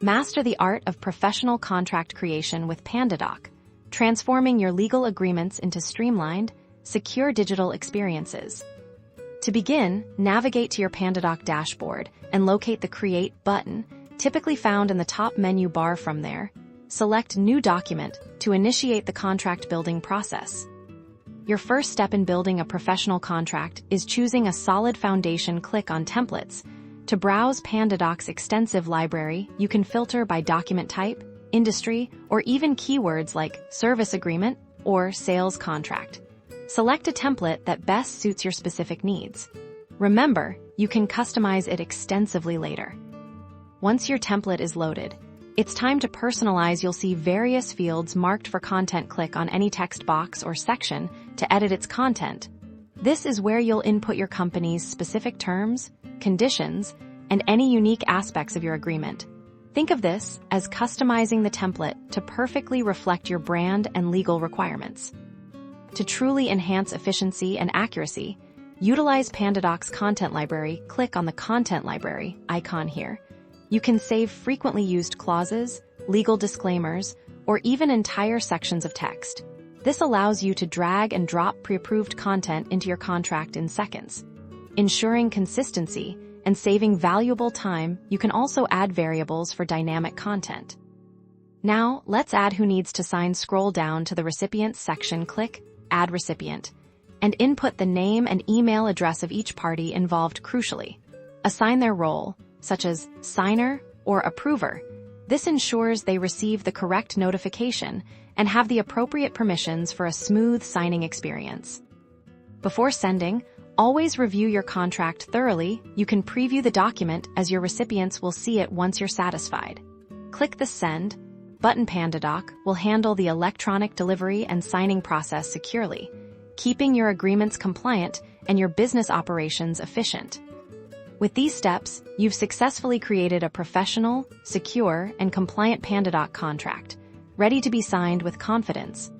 Master the art of professional contract creation with Pandadoc, transforming your legal agreements into streamlined, secure digital experiences. To begin, navigate to your Pandadoc dashboard and locate the Create button, typically found in the top menu bar. From there, select New Document to initiate the contract building process. Your first step in building a professional contract is choosing a solid foundation. Click on Templates. To browse Pandadoc's extensive library, you can filter by document type, industry, or even keywords like service agreement or sales contract. Select a template that best suits your specific needs. Remember, you can customize it extensively later. Once your template is loaded, it's time to personalize. You'll see various fields marked for content. Click on any text box or section to edit its content. This is where you'll input your company's specific terms, conditions, and any unique aspects of your agreement. Think of this as customizing the template to perfectly reflect your brand and legal requirements. To truly enhance efficiency and accuracy, utilize Pandadoc's content library. Click on the Content Library icon here. You can save frequently used clauses, legal disclaimers, or even entire sections of text. This allows you to drag and drop pre-approved content into your contract in seconds. Ensuring consistency and saving valuable time, you can also add variables for dynamic content. Now, let's add who needs to sign. Scroll down to the Recipients section, click Add Recipient, and input the name and email address of each party involved. Crucially, assign their role, such as signer or approver. This ensures they receive the correct notification and have the appropriate permissions for a smooth signing experience. Before sending, always review your contract thoroughly. You can preview the document as your recipients will see it once you're satisfied. Click the Send button. Pandadoc will handle the electronic delivery and signing process securely, keeping your agreements compliant and your business operations efficient. With these steps, you've successfully created a professional, secure, and compliant Pandadoc contract, ready to be signed with confidence.